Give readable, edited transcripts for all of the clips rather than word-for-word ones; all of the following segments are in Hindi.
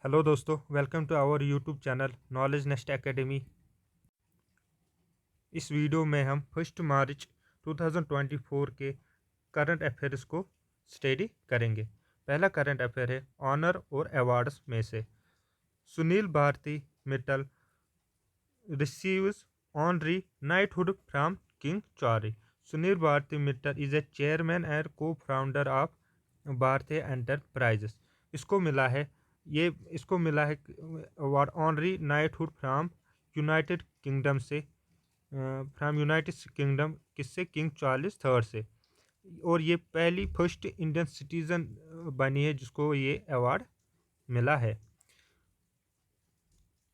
हेलो दोस्तों, welcome to our YouTube channel Knowledge Nest Academy. इस वीडियो में हम 1 मार्च 2024 के करंट अफेयर्स को स्टडी करेंगे। पहला करंट अफेयर है ऑनर और अवार्ड्स में से Sunil Bharti Mittal receives honorary knighthood from King Charles. Sunil Bharti Mittal is a chairman and co-founder of Bharatiya Enterprises. इसको मिला है award honorary knighthood from United Kingdom से, फ्रॉम यूनाइटेड किंगडम किससे, किंग चार्ल्स थर्ड से। और ये पहली फर्स्ट इंडियन सिटीजन बनी है जिसको ये अवार्ड मिला है।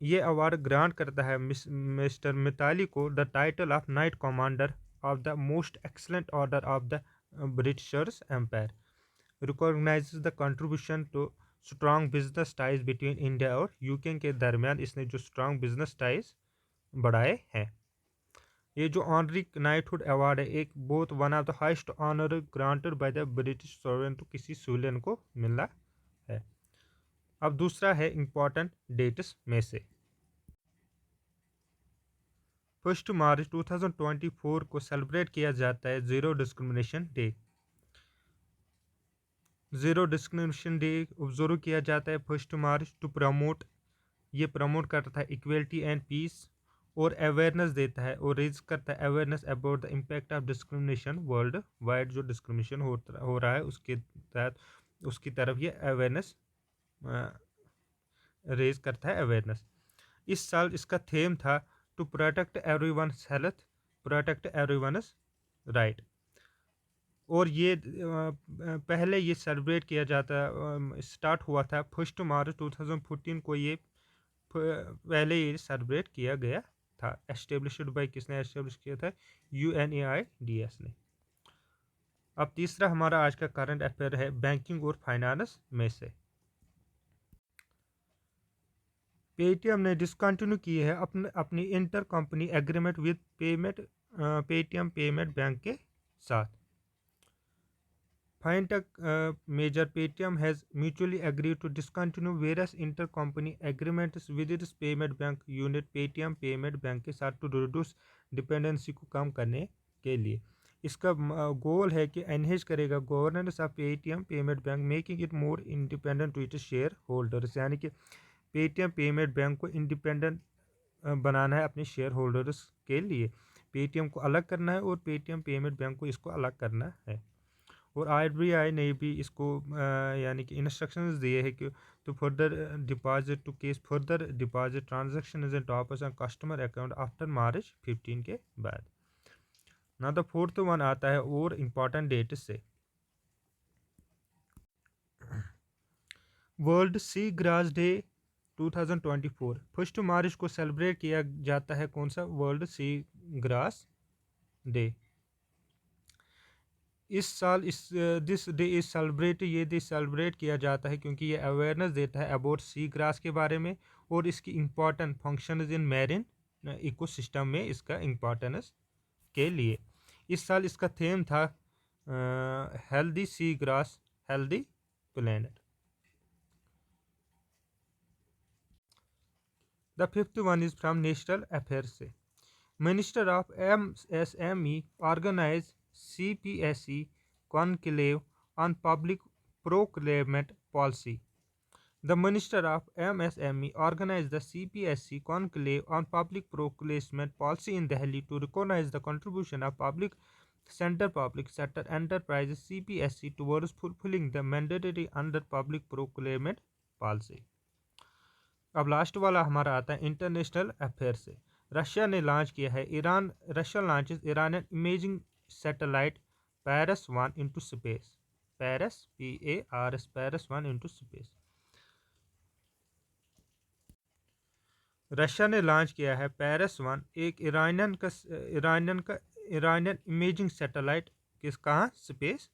ये अवार्ड ग्रांट करता है मिस्टर मिताली को the title of knight commander of the most excellent order of the Britishers empire, recognises the contribution to strong business ties between India और यूके के दरमियान इसने जो स्ट्रॉन्ग बिजनेस टाइज बढ़ाए हैं। ये जो ऑनरी नाइटहुड अवार्ड है एक बहुत one of the highest honour granted by the British sovereign, तो किसी सिविलियन को मिला है। अब दूसरा है इंपॉर्टेंट डेट्स में से 1 मार्च 2024 को सेलिब्रेट किया जाता है zero discrimination day. Zero discrimination day observe किया जाता है 1 मार्च टू प्रमोट, ये प्रमोट करता है इक्वलिटी एंड पीस और अवेयरनेस देता है और रेज करता है awareness about the impact of discrimination world wide. जो डिस्क्रिमिनेशन हो रहा है उसके तहत उसकी तरफ ये अवेयरनेस रेज करता है अवेयरनेस। इस साल इसका थीम था to protect everyone's health, protect everyone's right. और ये पहले ये सेलिब्रेट किया जाता स्टार्ट हुआ था 1 मार्च 2014 को। ये पहले ये सेलिब्रेट किया गया था। एस्टेब्लिश्ड बाय किसने एस्टेब्लिश किया था, UNAIDS ने। अब तीसरा हमारा आज का करंट अफेयर है बैंकिंग और फाइनेंस में से पेटीएम ने डिसकंटिन्यू की है अपनी inter company agreement with Paytm payment bank के साथ। Fintech major Paytm has mutually agreed to discontinue various intercompany agreements with its payment bank unit Paytm payment bank के साथ टू रिड्यूस डिपेंडेंसी को कम करने के लिए। इसका गोल है कि एनहेज करेगा governance of Paytm payment bank, making it more independent to its shareholders. यानी कि पेटीएम पेमेंट बैंक को इंडिपेंडेंट बनाना है अपने शेयर होल्डर्स के लिए। पेटीएम को अलग करना है और पेटीएम पेमेंट बैंक को इसको अलग करना है। और RBI ने भी इसको यानी कि इंस्ट्रक्शंस दिए हैं कि to further deposit to case further deposit transaction is and toppers on customer account after March 15 के बाद। ना द फोर्थ वन आता है और इम्पॉर्टेंट डेट से वर्ल्ड सी ग्रास डे 2024। 1 मार्च को सेलिब्रेट किया जाता है कौन सा, वर्ल्ड सी ग्रास डे। इस साल दिस डे इज सेलिब्रेट, ये डे सेलिब्रेट किया जाता है क्योंकि ये अवेयरनेस देता है अबाउट सी ग्रास के बारे में और इसकी important function in marine ecosystem में इसका इम्पॉर्टेंस के लिए। इस साल इसका थीम था healthy sea grass healthy planet. The fifth one is from national affairs से minister of MSME organise CPSE conclave on public procurement policy. The Minister of MSME organized the CPSE conclave on public procurement policy in Delhi to recognize the contribution of public sector enterprises CPSE towards fulfilling the mandatory under public procurement policy. अब लास्ट वाला हमारा आता है इंटरनेशनल अफेयर से। रशिया ने लॉन्च किया है Russia launches Iranian imaging satellite Pars 1 into space. Pars PARS Pars 1 into space. Russia ने लॉन्च किया है पैरस 1, एक ईरानियन इमेजिंग सैटेलाइट कहाँ, स्पेस